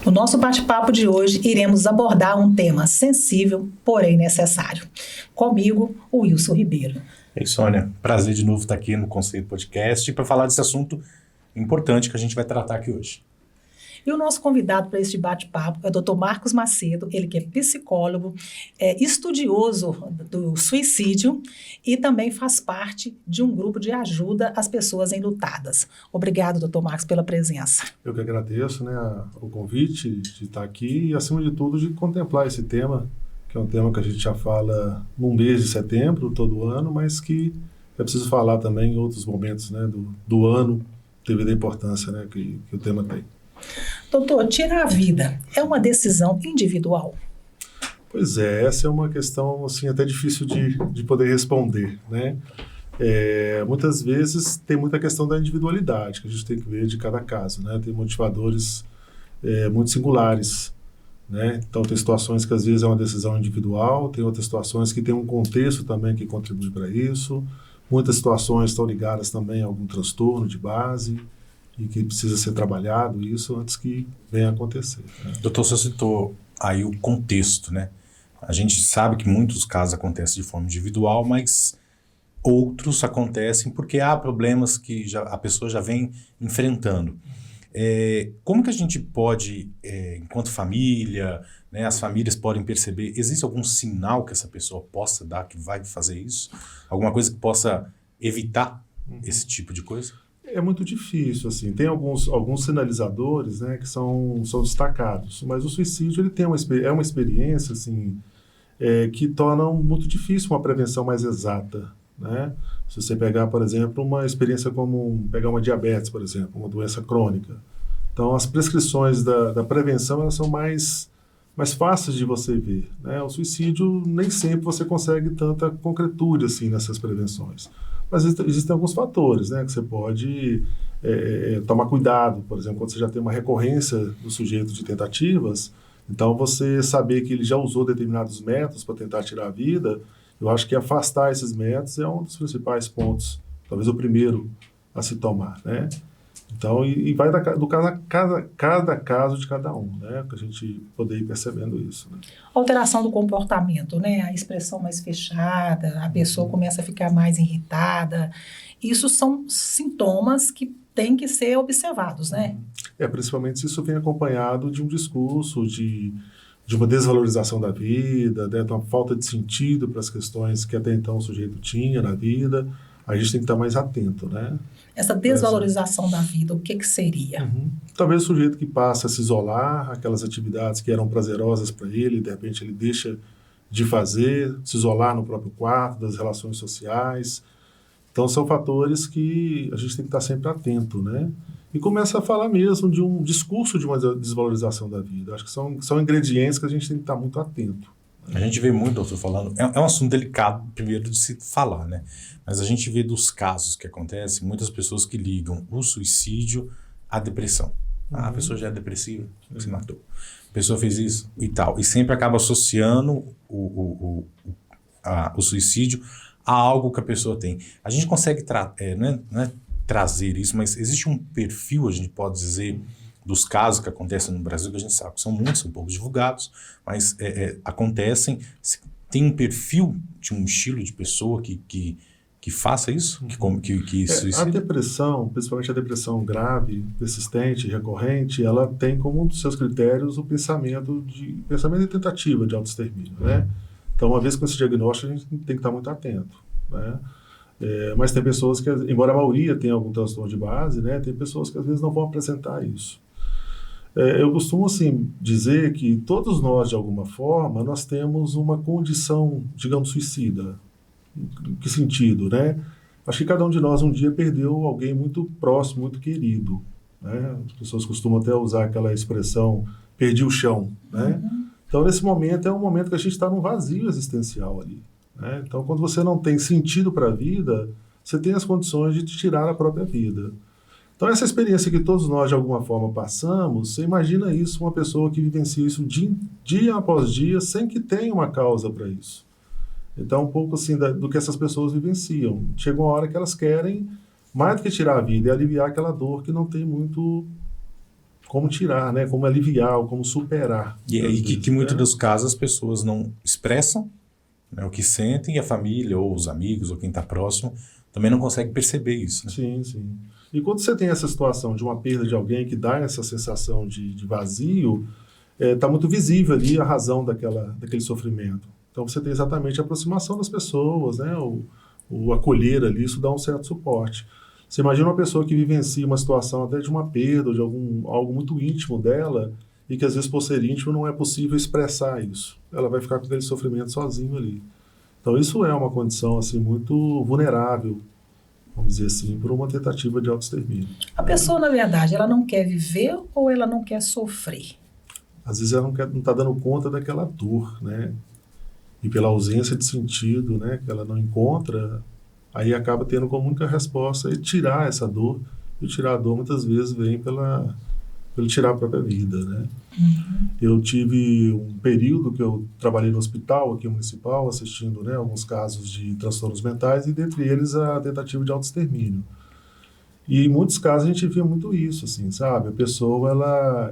No nosso bate-papo de hoje, iremos abordar um tema sensível, porém necessário. Comigo, o Wilson Ribeiro. Ei, Sônia, prazer de novo estar aqui no Conceito Podcast para falar desse assunto importante que a gente vai tratar aqui hoje. E o nosso convidado para este bate-papo é o Dr. Marcos Macedo, ele que é psicólogo, estudioso do suicídio e também faz parte de um grupo de ajuda às pessoas enlutadas. Obrigado, Dr. Marcos, pela presença. Eu que agradeço, o convite de estar aqui e, acima de tudo, de contemplar esse tema, que é um tema que a gente já fala no mês de setembro, todo ano, mas que é preciso falar também em outros momentos do ano, devido à importância que o tema tem. Doutor, tirar a vida é uma decisão individual? Pois é, essa é uma questão assim, até difícil de poder responder, né? Muitas vezes tem muita questão da individualidade, que a gente tem que ver de cada caso, né? Tem motivadores muito singulares, né? Então tem situações que às vezes é uma decisão individual, tem outras situações que tem um contexto também que contribui para isso, muitas situações estão ligadas também a algum transtorno de base, e que precisa ser trabalhado isso antes que venha a acontecer. Né? Doutor, você citou aí o contexto, né? A gente sabe que muitos casos acontecem de forma individual, mas outros acontecem porque há problemas que a pessoa já vem enfrentando. Como que a gente pode, enquanto família, né, as famílias podem perceber, existe algum sinal que essa pessoa possa dar que vai fazer isso? Alguma coisa que possa evitar esse tipo de coisa? É muito difícil, assim. Tem alguns sinalizadores, né, que são destacados, mas o suicídio ele tem uma experiência assim, que torna muito difícil uma prevenção mais exata, né? Se você pegar, por exemplo, uma experiência como pegar uma diabetes, por exemplo, uma doença crônica. Então, as prescrições da prevenção elas são mais fáceis de você ver, né? O suicídio, nem sempre você consegue tanta concretude assim, nessas prevenções. Mas existem alguns fatores, né, que você pode tomar cuidado. Por exemplo, quando você já tem uma recorrência do sujeito de tentativas, então você saber que ele já usou determinados métodos para tentar tirar a vida, eu acho que afastar esses métodos é um dos principais pontos, talvez o primeiro a se tomar, né? Então, e vai do cada caso de cada um, né? Para a gente poder ir percebendo isso. Né? Alteração do comportamento, né? A expressão mais fechada, a pessoa começa a ficar mais irritada. Isso são sintomas que têm que ser observados, né? Principalmente se isso vem acompanhado de um discurso de uma desvalorização da vida, né? De uma falta de sentido para as questões que até então o sujeito tinha na vida. A gente tem que estar mais atento, né? Essa desvalorização da vida, o que seria? Talvez o sujeito que passa a se isolar, aquelas atividades que eram prazerosas para ele, de repente ele deixa de fazer, se isolar no próprio quarto, das relações sociais. Então são fatores que a gente tem que estar sempre atento, né? E começa a falar mesmo de um discurso de uma desvalorização da vida. Acho que são ingredientes que a gente tem que estar muito atento. A gente vê muito, doutor, falando... É um assunto delicado, primeiro, de se falar, né? Mas a gente vê dos casos que acontecem, muitas pessoas que ligam o suicídio à depressão. A pessoa já é depressiva, se matou. A pessoa fez isso e tal. E sempre acaba associando o suicídio a algo que a pessoa tem. A gente consegue não é trazer isso, mas existe um perfil, a gente pode dizer... dos casos que acontecem no Brasil, que a gente sabe que são muitos, são pouco divulgados, mas acontecem, tem um perfil de um estilo de pessoa que faça isso? Que a depressão, principalmente a depressão grave, persistente, recorrente, ela tem como um dos seus critérios o pensamento e tentativa de autoextermínio, né? Então, uma vez com esse diagnóstico, a gente tem que estar muito atento, né? Mas tem pessoas que, embora a maioria tenha algum transtorno de base, né, tem pessoas que às vezes não vão apresentar isso. Eu costumo assim, dizer que todos nós, de alguma forma, nós temos uma condição, digamos, suicida. Em que sentido, né? Acho que cada um de nós um dia perdeu alguém muito próximo, muito querido. Né? As pessoas costumam até usar aquela expressão, perdi o chão. Né? Então, nesse momento, é um momento que a gente está num vazio existencial ali. Né? Então, quando você não tem sentido para a vida, você tem as condições de tirar a própria vida. Então, essa experiência que todos nós, de alguma forma, passamos, você imagina isso, uma pessoa que vivencia isso dia após dia, sem que tenha uma causa para isso. Então, um pouco assim do que essas pessoas vivenciam. Chega uma hora que elas querem, mais do que tirar a vida, é aliviar aquela dor que não tem muito como tirar, né? Como aliviar, ou como superar. E aí que vezes, muitos né? dos casos as pessoas não expressam, né, o que sentem, e a família, ou os amigos, ou quem está próximo, também não consegue perceber isso. Né? Sim, sim. E quando você tem essa situação de uma perda de alguém que dá essa sensação de vazio, está muito visível ali a razão daquele sofrimento. Então você tem exatamente a aproximação das pessoas, né? O acolher ali, isso dá um certo suporte. Você imagina uma pessoa que vivencia uma situação até de uma perda, ou de algo muito íntimo dela, e que às vezes por ser íntimo não é possível expressar isso. Ela vai ficar com aquele sofrimento sozinho ali. Então isso é uma condição assim muito vulnerável, vamos dizer assim, por uma tentativa de autoextermínio. A pessoa, na verdade, ela não quer viver ou ela não quer sofrer? Às vezes ela não está dando conta daquela dor, né? E pela ausência de sentido, né, que ela não encontra, aí acaba tendo como única resposta tirar essa dor. E tirar a dor muitas vezes vem pelo tirar a própria vida, né? Uhum. Eu tive um período que eu trabalhei no hospital aqui municipal, assistindo, né, alguns casos de transtornos mentais, e dentre eles a tentativa de autoextermínio. E em muitos casos a gente via muito isso, assim, sabe? A pessoa,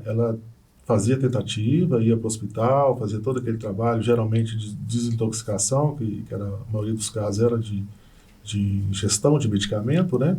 ela fazia tentativa, ia para o hospital, fazia todo aquele trabalho, geralmente de desintoxicação, que era, a maioria dos casos era de ingestão de medicamento, né?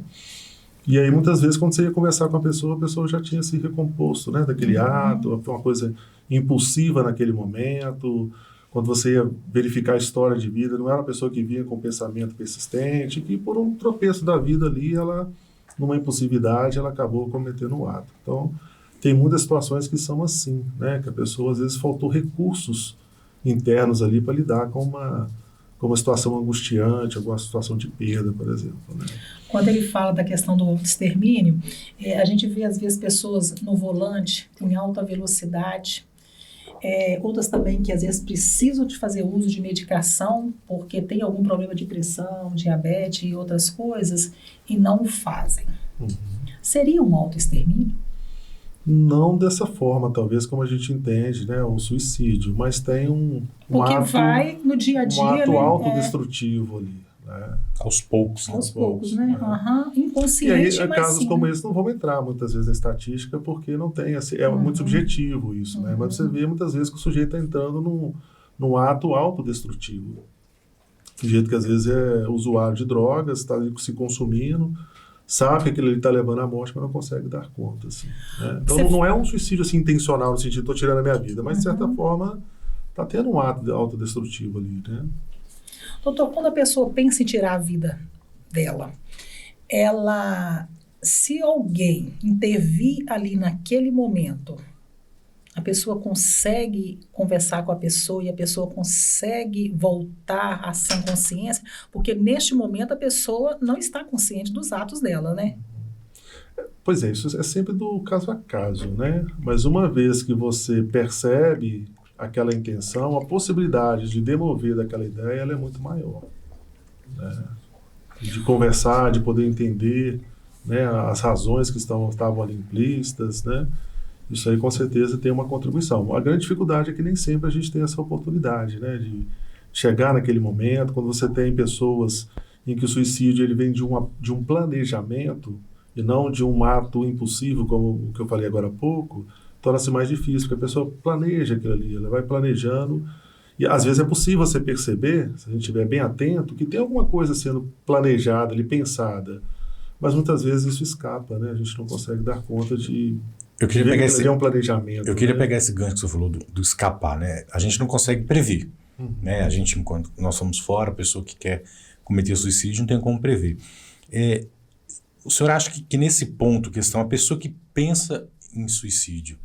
E aí, muitas vezes, quando você ia conversar com a pessoa já tinha se recomposto, né, daquele ato, foi uma coisa impulsiva naquele momento. Quando você ia verificar a história de vida, não era uma pessoa que vinha com pensamento persistente, que por um tropeço da vida ali, ela, numa impulsividade, ela acabou cometendo um ato. Então, tem muitas situações que são assim, né, que a pessoa, às vezes, faltou recursos internos ali para lidar com uma situação angustiante, alguma situação de perda, por exemplo, né? Quando ele fala da questão do autoextermínio, a gente vê às vezes pessoas no volante em alta velocidade, outras também que às vezes precisam de fazer uso de medicação porque tem algum problema de pressão, diabetes e outras coisas e não o fazem. Uhum. Seria um autoextermínio? Não dessa forma, talvez, como a gente entende, né, um suicídio, mas tem um Porque ato, vai no dia a dia, um ato né? autodestrutivo ali, né? Aos poucos. Né? Aos poucos, né? né? Uhum. E Inconsciente, aí, mas casos sim, como né? esse não vão entrar muitas vezes na estatística, porque não tem, assim, é muito subjetivo isso, né? Mas você vê muitas vezes que o sujeito está entrando num ato autodestrutivo. Do jeito que às vezes é usuário de drogas, está ali se consumindo, sabe que aquilo ali está levando à morte, mas não consegue dar conta. Assim, né? Então não é um suicídio assim, intencional, no sentido de estou tirando a minha vida, mas de certa forma está tendo um ato autodestrutivo ali. Né? Doutor, quando a pessoa pensa em tirar a vida dela, se alguém intervir ali naquele momento, a pessoa consegue conversar com a pessoa e a pessoa consegue voltar à sã consciência, porque neste momento a pessoa não está consciente dos atos dela, né? Pois é, isso é sempre do caso a caso, né? Mas uma vez que você percebe aquela intenção, a possibilidade de demover daquela ideia, ela é muito maior. Né? De conversar, de poder entender, né, as razões que estavam ali implícitas, né? Isso aí, com certeza, tem uma contribuição. A grande dificuldade é que nem sempre a gente tem essa oportunidade, né, de chegar naquele momento, quando você tem pessoas em que o suicídio ele vem de um planejamento e não de um ato impulsivo, como o que eu falei agora há pouco, torna-se mais difícil, porque a pessoa planeja aquilo ali, ela vai planejando, e às vezes é possível você perceber, se a gente estiver bem atento, que tem alguma coisa sendo planejada ali, pensada, mas muitas vezes isso escapa, né, a gente não consegue dar conta de... Eu queria pegar um planejamento. Eu queria né? pegar esse gancho que você falou do escapar, né? A gente não consegue prever, né? A gente, enquanto nós somos fora, a pessoa que quer cometer suicídio não tem como prever. O senhor acha que nesse ponto, questão, a pessoa que pensa em suicídio,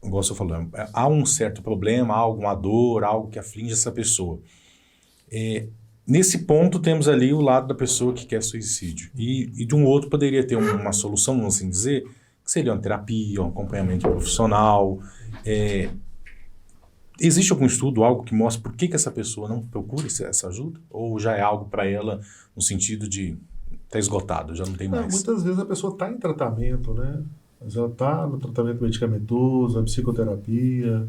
igual você falou, há um certo problema, há alguma dor, algo que aflige essa pessoa. Nesse ponto, temos ali o lado da pessoa que quer suicídio. E de um outro poderia ter uma solução, vamos assim dizer, que seria uma terapia, um acompanhamento profissional. Existe algum estudo, algo que mostra por que essa pessoa não procura essa ajuda? Ou já é algo para ela no sentido de está esgotado, já não tem mais? Muitas vezes a pessoa está em tratamento, né? Mas ela está no tratamento medicamentoso, na psicoterapia.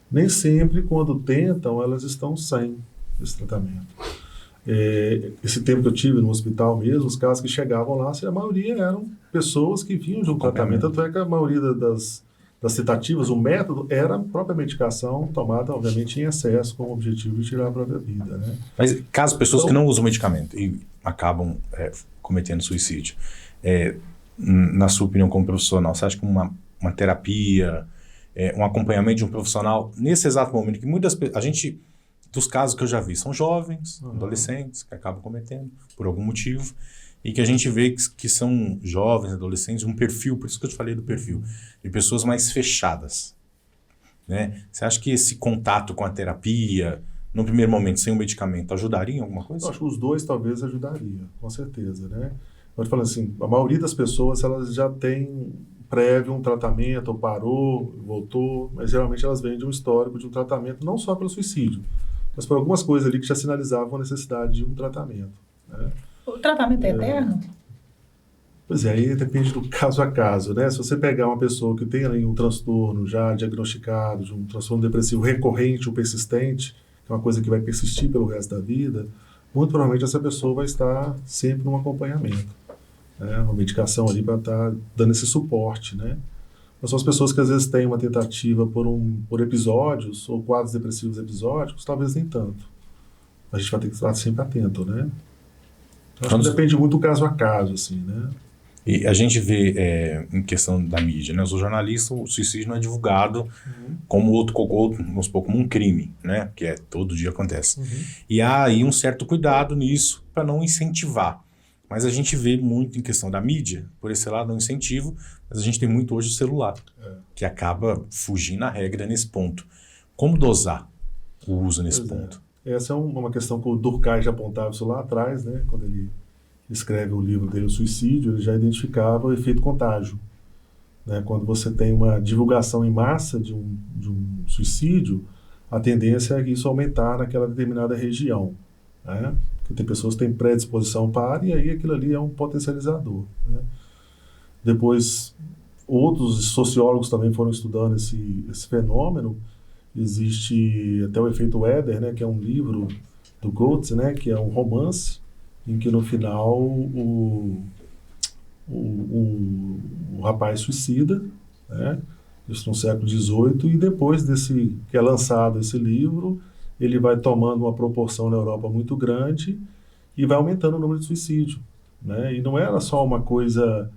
Nem sempre, quando tentam, elas estão sem esse tratamento. Esse tempo que eu tive no hospital mesmo, os casos que chegavam lá, a maioria eram pessoas que vinham de um tratamento. Tanto é que a maioria das tentativas, o método era a própria medicação tomada, obviamente, em excesso, com o objetivo de tirar a própria vida, né? Mas caso pessoas que não usam medicamento e acabam cometendo suicídio, na sua opinião como profissional, você acha que uma terapia, um acompanhamento de um profissional, nesse exato momento, que a gente, dos casos que eu já vi, são jovens, adolescentes, que acabam cometendo por algum motivo, e que a gente vê que são jovens, adolescentes, um perfil, por isso que eu te falei do perfil, de pessoas mais fechadas, né? Você acha que esse contato com a terapia, no primeiro momento, sem o medicamento, ajudaria em alguma coisa? Eu acho que os dois talvez ajudaria, com certeza, né? Eu te falo assim, a maioria das pessoas, elas já têm prévio um tratamento, ou parou, voltou, mas geralmente elas vêm de um histórico de um tratamento, não só pelo suicídio, mas por algumas coisas ali que já sinalizavam a necessidade de um tratamento, né? O tratamento é eterno? Pois é, aí depende do caso a caso, né? Se você pegar uma pessoa que tem ali um transtorno já diagnosticado, de um transtorno depressivo recorrente ou persistente, que é uma coisa que vai persistir pelo resto da vida, muito provavelmente essa pessoa vai estar sempre num acompanhamento, né? Uma medicação ali para estar dando esse suporte, né? Mas são as pessoas que às vezes têm uma tentativa por episódios, ou quadros depressivos episódicos, talvez nem tanto. A gente vai ter que estar sempre atento, né? Acho que depende muito do caso a caso, assim, né? E a gente vê, em questão da mídia, né? Os jornalistas, o suicídio não é divulgado como vamos supor, como um crime, né? Que todo dia acontece. E há aí um certo cuidado nisso para não incentivar. Mas a gente vê muito em questão da mídia, por esse lado, um incentivo, mas a gente tem muito hoje o celular, que acaba fugindo à regra nesse ponto. Como dosar o uso nesse ponto? Essa é uma questão que o Durkheim já apontava isso lá atrás, né? Quando ele escreve o livro dele, O Suicídio, ele já identificava o efeito contágio, né? Quando você tem uma divulgação em massa de um suicídio, a tendência é isso aumentar naquela determinada região, né? Porque tem pessoas que têm predisposição para, e aí aquilo ali é um potencializador, né? Depois, outros sociólogos também foram estudando esse fenômeno. Existe até o efeito Éder, né, que é um livro do Goethe, né, que é um romance em que no final o rapaz suicida, né, isso no século XVIII, e depois que é lançado esse livro, ele vai tomando uma proporção na Europa muito grande e vai aumentando o número de suicídio, né? E não era só uma coisa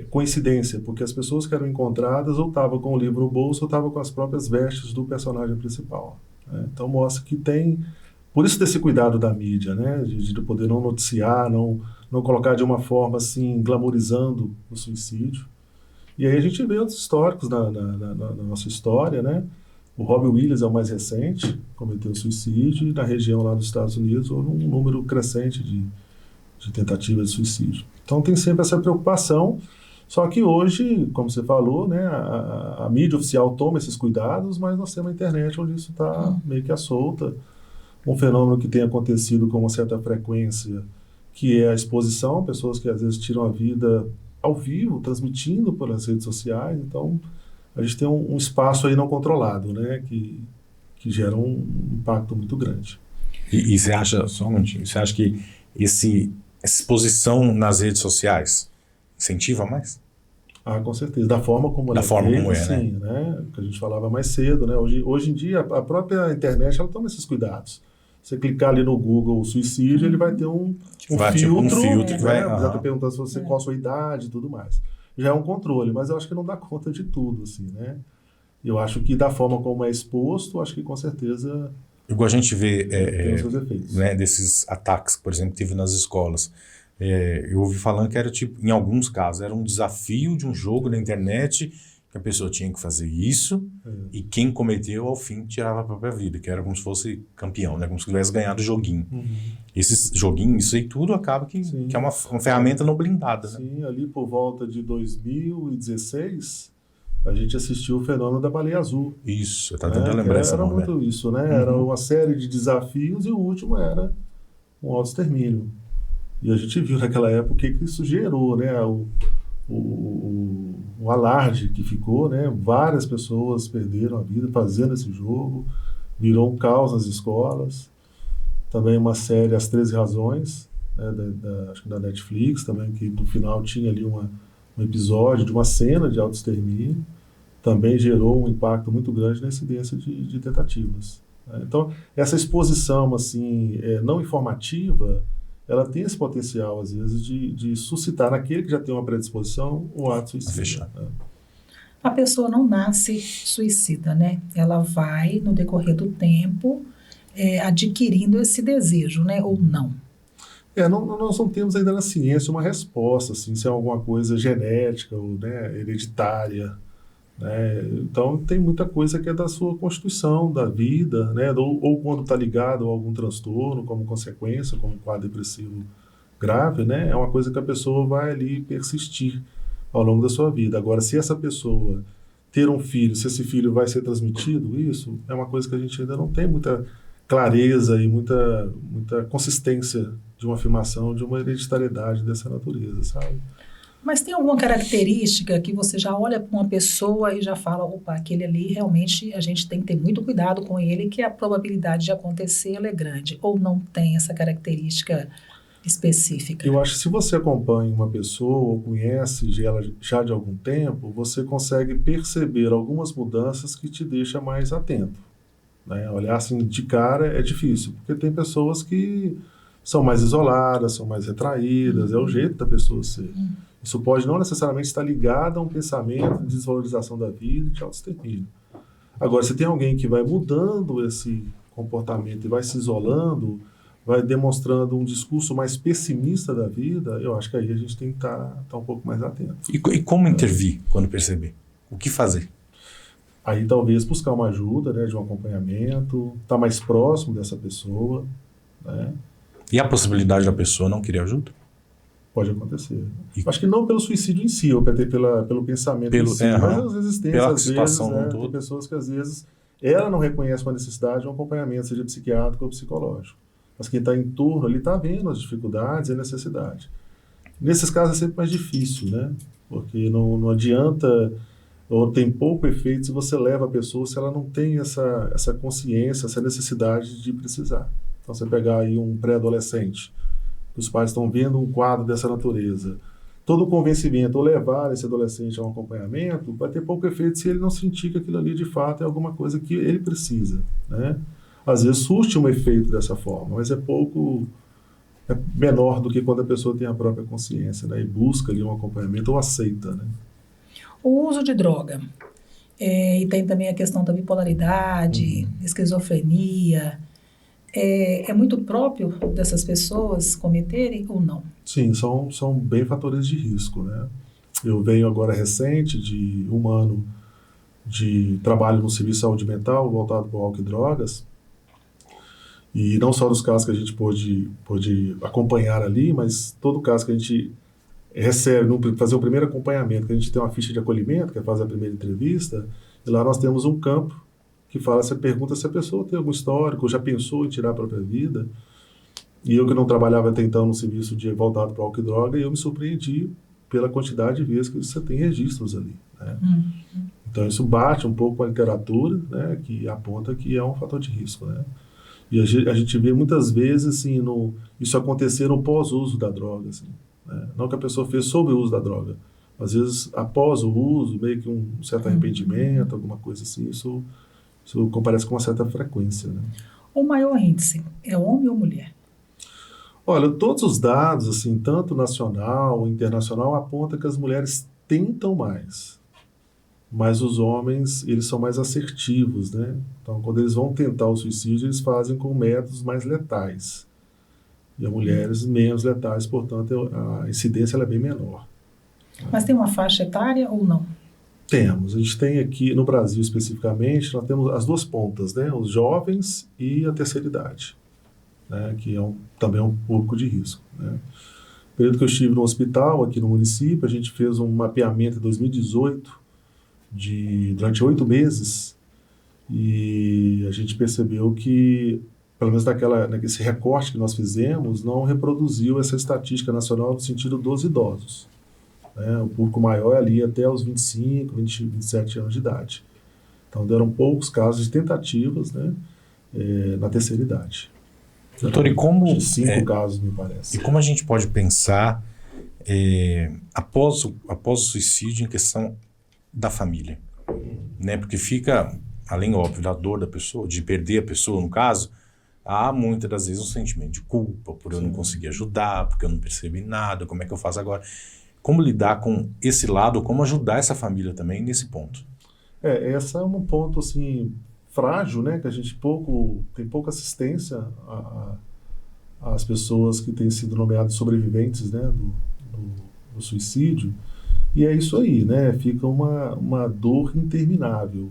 coincidência, porque as pessoas que eram encontradas ou estavam com o livro no bolso ou estavam com as próprias vestes do personagem principal, né? Então mostra que tem, por isso desse cuidado da mídia, né, de poder não noticiar, não colocar de uma forma assim glamorizando o suicídio. E aí a gente vê outros históricos na nossa história, né? O Robbie Williams é o mais recente, cometeu suicídio, e na região lá dos Estados Unidos houve um número crescente de tentativas de suicídio. Então tem sempre essa preocupação, só que hoje, como você falou, né, a mídia oficial toma esses cuidados, mas nós temos a internet onde isso está meio que à solta. Um fenômeno que tem acontecido com uma certa frequência, que é a exposição, pessoas que às vezes tiram a vida ao vivo, transmitindo pelas redes sociais. Então a gente tem um espaço aí não controlado, né, que gera um impacto muito grande. E você acha, só um minutinho, você acha que essa exposição nas redes sociais incentiva mais? Ah, com certeza. Da forma como ela sim, né? Que a gente falava mais cedo, né? Hoje em dia, a própria internet, ela toma esses cuidados. Você clicar ali no Google suicídio, ele vai ter um filtro, que vai tá perguntando se você, qual a sua idade e tudo mais. Já é um controle, mas eu acho que não dá conta de tudo, assim, né? Eu acho que da forma como é exposto, acho que com certeza igual a gente vê tem os seus efeitos, né, desses ataques, por exemplo, que teve nas escolas. Eu ouvi falando que era tipo, em alguns casos, era um desafio de um jogo na internet, que a pessoa tinha que fazer isso, e quem cometeu, ao fim, tirava a própria vida, que era como se fosse campeão, né, como se tivesse ganhado o joguinho. Esses joguinhos, isso aí tudo acaba que é uma ferramenta não blindada. Né? Sim, ali por volta de 2016... a gente assistiu o fenômeno da baleia azul. Isso, eu estava tentando lembrar esse nome. Era muito isso, né? Era uma série de desafios e o último era um autoextermínio. E a gente viu naquela época o que isso gerou, né? O alarde que ficou, né? Várias pessoas perderam a vida fazendo esse jogo, virou um caos nas escolas. também uma série As 13 Razões, né, acho que da Netflix, também, que no final tinha ali um episódio de uma cena de autoextermínio, também gerou um impacto muito grande na incidência de tentativas. Né? Então, essa exposição assim, não informativa, ela tem esse potencial, às vezes, de suscitar naquele que já tem uma predisposição o ato suicida. Né? A pessoa não nasce suicida, né? Ela vai, no decorrer do tempo, adquirindo esse desejo, né? Ou não? Nós não temos ainda na ciência uma resposta, assim, se é alguma coisa genética ou, né, hereditária. Né? Então, tem muita coisa que é da sua constituição, da vida, né? ou quando está ligado a algum transtorno, como consequência, como um quadro depressivo grave, né? É uma coisa que a pessoa vai ali persistir ao longo da sua vida. Agora, se essa pessoa ter um filho, se esse filho vai ser transmitido, isso é uma coisa que a gente ainda não tem muita clareza e muita consistência de uma afirmação de uma hereditariedade dessa natureza, sabe? Mas tem alguma característica que você já olha para uma pessoa e já fala, opa, aquele ali realmente a gente tem que ter muito cuidado com ele, que a probabilidade de acontecer ela é grande, ou não tem essa característica específica? Eu acho que se você acompanha uma pessoa ou conhece ela já de algum tempo, você consegue perceber algumas mudanças que te deixam mais atento. Né? Olhar assim de cara é difícil, porque tem pessoas que são mais isoladas, são mais retraídas, é o jeito da pessoa ser. Isso pode não necessariamente estar ligado a um pensamento de desvalorização da vida e de autoextermínio. Agora, se tem alguém que vai mudando esse comportamento e vai se isolando, vai demonstrando um discurso mais pessimista da vida, eu acho que aí a gente tem que estar um pouco mais atento. E como intervir quando perceber? O que fazer? Aí talvez buscar uma ajuda, né, de um acompanhamento, estar mais próximo dessa pessoa. Né? E a possibilidade da pessoa não querer ajuda? Pode acontecer. Acho que não pelo suicídio em si, ou pelo pensamento em si, mas às vezes tem, tem pessoas que às vezes ela não reconhece uma necessidade de um acompanhamento, seja psiquiátrico ou psicológico. Mas quem está em torno ali está vendo as dificuldades e a necessidade. Nesses casos é sempre mais difícil, né? Porque não adianta, ou tem pouco efeito se você leva a pessoa se ela não tem essa consciência, essa necessidade de precisar. Então, você pegar aí um pré-adolescente, que os pais estão vendo um quadro dessa natureza, todo o convencimento ou levar esse adolescente a um acompanhamento vai ter pouco efeito se ele não sentir que aquilo ali de fato é alguma coisa que ele precisa, né? Às vezes surte um efeito dessa forma, mas é menor do que quando a pessoa tem a própria consciência, né? E busca ali um acompanhamento ou aceita, né? O uso de droga, e tem também a questão da bipolaridade, esquizofrenia, é muito próprio dessas pessoas cometerem ou não? Sim, são bem fatores de risco, né? Eu venho agora recente de 1 ano de trabalho no Serviço de Saúde Mental voltado para o álcool e drogas, e não só dos casos que a gente pôde acompanhar ali, mas todo caso que a gente recebe, fazer o primeiro acompanhamento, que a gente tem uma ficha de acolhimento, que é fazer a primeira entrevista, e lá nós temos um campo que você pergunta se a pessoa tem algum histórico, ou já pensou em tirar a própria vida. E eu que não trabalhava até então no serviço voltado para álcool e droga, eu me surpreendi pela quantidade de vezes que você tem registros ali. Né? Então isso bate um pouco com a literatura, né, que aponta que é um fator de risco. Né? E a gente vê muitas vezes assim, isso acontecer no pós-uso da droga. Assim, né? Não que a pessoa fez sob o uso da droga. Às vezes, após o uso, meio que um certo arrependimento, alguma coisa assim, isso comparece com uma certa frequência. Né? O maior índice é homem ou mulher? Olha, todos os dados, assim, tanto nacional ou internacional, apontam que as mulheres tentam mais. Mas os homens, eles são mais assertivos, né? Então, quando eles vão tentar o suicídio, eles fazem com métodos mais letais. E as mulheres menos letais, portanto, a incidência ela é bem menor. Mas tem uma faixa etária ou não? Temos. A gente tem aqui, no Brasil especificamente, nós temos as duas pontas, né? Os jovens e a terceira idade, né? Que também é um público de risco. Né? No período que eu estive no hospital, aqui no município, a gente fez um mapeamento em 2018, durante 8 meses, e a gente percebeu que, pelo menos nesse recorte que nós fizemos, não reproduziu essa estatística nacional no sentido dos idosos. Né? O público maior é ali até os 25, 27 anos de idade. Então, deram poucos casos de tentativas, né, na terceira idade. Doutor, e como... De 5 casos, me parece. E como a gente pode pensar após o suicídio em questão da família? Né? Porque fica, além, óbvio, da dor da pessoa, de perder a pessoa, no caso, há muitas das vezes um sentimento de culpa por eu não conseguir ajudar, porque eu não percebi nada, como é que eu faço agora? Como lidar com esse lado, como ajudar essa família também nesse ponto? Esse é um ponto, assim, frágil, né? Que a gente tem pouca assistência às pessoas que têm sido nomeadas sobreviventes, né, do suicídio. E é isso aí, né? Fica uma dor interminável.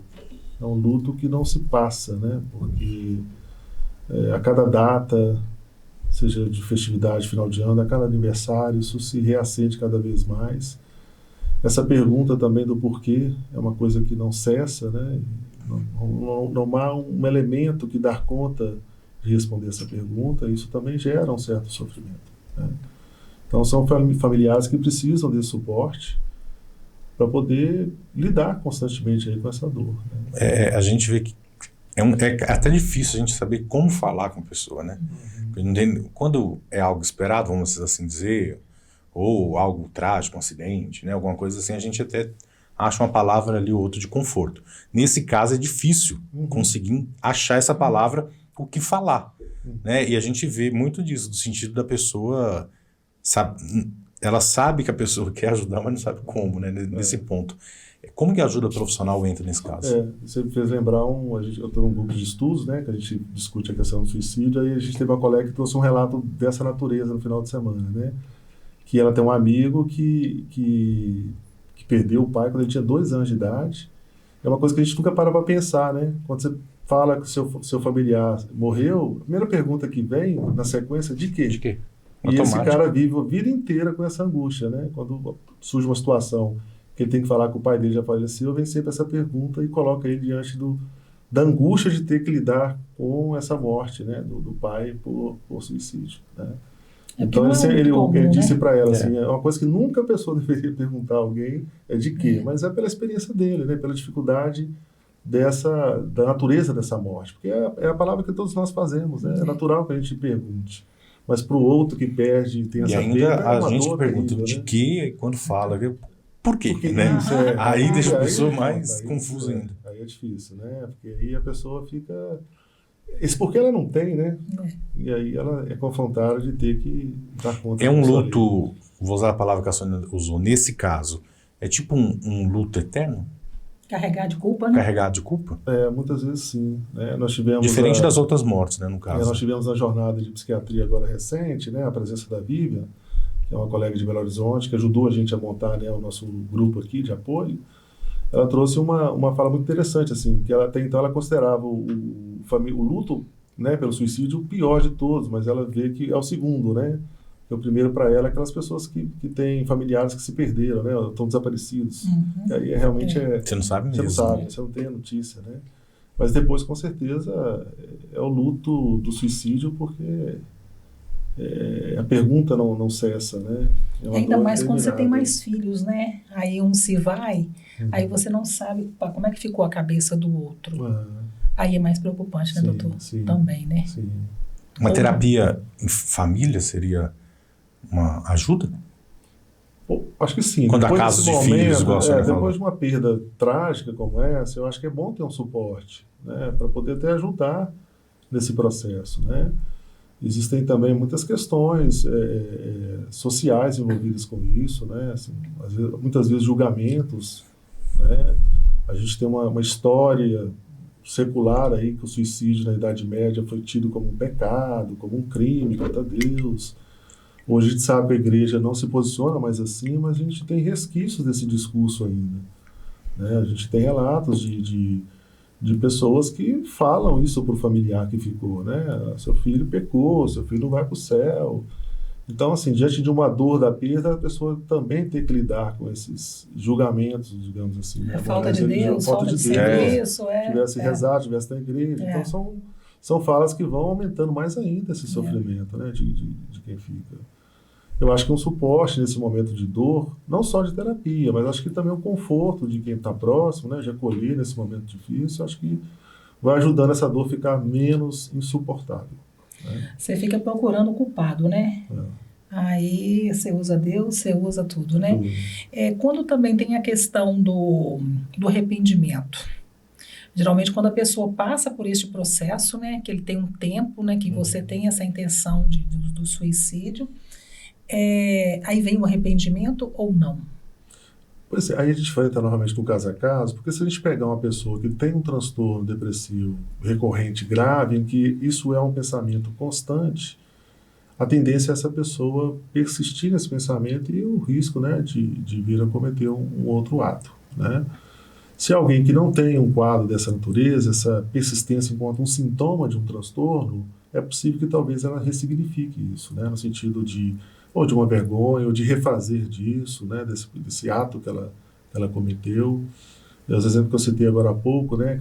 É um luto que não se passa, né? Porque a cada data, seja de festividade, final de ano, a cada aniversário, isso se reacende cada vez mais. Essa pergunta também do porquê é uma coisa que não cessa, né? Não há um elemento que dá conta de responder essa pergunta, isso também gera um certo sofrimento, né? Então são familiares que precisam desse suporte para poder lidar constantemente aí com essa dor, né? A gente vê que é até difícil a gente saber como falar com a pessoa, né? Quando é algo esperado, vamos assim dizer, ou algo trágico, um acidente, né? Alguma coisa assim, a gente até acha uma palavra ali ou outra de conforto. Nesse caso é difícil conseguir achar essa palavra, o que falar, né? E a gente vê muito disso, do sentido da pessoa, ela sabe que a pessoa quer ajudar, mas não sabe como, né? Nesse ponto. Como que a ajuda profissional entra nesse caso? Você me fez lembrar, eu tenho um grupo de estudos, né, que a gente discute a questão do suicídio, aí a gente teve uma colega que trouxe um relato dessa natureza no final de semana, né? Que ela tem um amigo que perdeu o pai quando ele tinha 2 anos de idade. É uma coisa que a gente nunca para pensar, né? Quando você fala que o seu familiar morreu, a primeira pergunta que vem na sequência, de quê? De quê? E esse cara vive a vida inteira com essa angústia, né? Quando surge uma situação que ele tem que falar que o pai dele já faleceu, vem sempre essa pergunta e coloca ele diante da angústia de ter que lidar com essa morte, né? Do pai por suicídio, né? Então ele disse para ela assim, é uma coisa que nunca a pessoa deveria perguntar a alguém, de quê? Mas é pela experiência dele, né? Pela dificuldade da natureza dessa morte, porque é a palavra que todos nós fazemos, né? É natural que a gente pergunte, mas para o outro que perde, tem essa perda, e ainda a gente pergunta terrível, de né? quê, e quando fala, por quê, né? Aí deixa a pessoa mais confusa ainda. Aí é difícil, né? Porque aí a pessoa fica... Isso porque ela não tem, né? E aí ela é confrontada de ter que dar conta. É um luto, vou usar a palavra que a Sônia usou, nesse caso, é tipo um luto eterno? Carregado de culpa, né? Carregado de culpa? Muitas vezes sim, né? Nós tivemos diferente das outras mortes, né, no caso. Nós tivemos a jornada de psiquiatria agora recente, né? A presença da Vivian, que é uma colega de Belo Horizonte, que ajudou a gente a montar, né, o nosso grupo aqui de apoio. Ela trouxe uma fala muito interessante, assim, que ela até então ela considerava o luto, né, pelo suicídio o pior de todos, mas ela vê que é o segundo, né? O primeiro para ela é aquelas pessoas que têm familiares que se perderam, né? Estão desaparecidos. E aí realmente você não sabe mesmo. Você não sabe, você não tem a notícia, né? Mas depois, com certeza, é o luto do suicídio, porque a pergunta não cessa, né? Ainda mais quando você tem mais filhos, né? Aí um se vai, aí você não sabe como é que ficou a cabeça do outro. Aí é mais preocupante, né, doutor? Sim, também, né? Sim. Uma terapia em família seria uma ajuda? Acho que sim. Quando há casos de filhos, depois de uma perda trágica como essa, eu acho que é bom ter um suporte, né, para poder até ajudar nesse processo, né? Existem também muitas questões sociais envolvidas com isso, né? Assim, muitas vezes julgamentos, né? A gente tem uma história secular aí que o suicídio na Idade Média foi tido como um pecado, como um crime contra Deus. Hoje a gente sabe que a igreja não se posiciona mais assim, mas a gente tem resquícios desse discurso ainda, né? A gente tem relatos de pessoas que falam isso para o familiar que ficou, né? Seu filho pecou, seu filho não vai para o céu. Então, assim, diante de uma dor da perda, a pessoa também tem que lidar com esses julgamentos, digamos assim. Né? Falta de Deus, falta de serviço. Tivesse rezado, tivesse na igreja. Então, são falas que vão aumentando mais ainda esse sofrimento, né? de quem fica. Eu acho que um suporte nesse momento de dor, não só de terapia, mas acho que também o conforto de quem está próximo, né? De acolher nesse momento difícil, acho que vai ajudando essa dor a ficar menos insuportável. né? Você fica procurando o culpado, né? Aí você usa Deus, você usa tudo, né? Tudo. Quando também tem a questão do arrependimento. Geralmente, quando a pessoa passa por este processo, né, que ele tem um tempo, né, que você tem essa intenção do suicídio, aí vem o arrependimento ou não? Pois é, aí a gente vai entrar novamente no caso a caso, porque se a gente pegar uma pessoa que tem um transtorno depressivo recorrente grave, em que isso é um pensamento constante, a tendência é essa pessoa persistir nesse pensamento e o risco, né, de vir a cometer um outro ato, né? Se alguém que não tem um quadro dessa natureza, essa persistência enquanto um sintoma de um transtorno, é possível que talvez ela ressignifique isso, né, no sentido ou de uma vergonha, ou de refazer disso, né, desse ato que ela cometeu. Os exemplos que eu citei agora há pouco, né,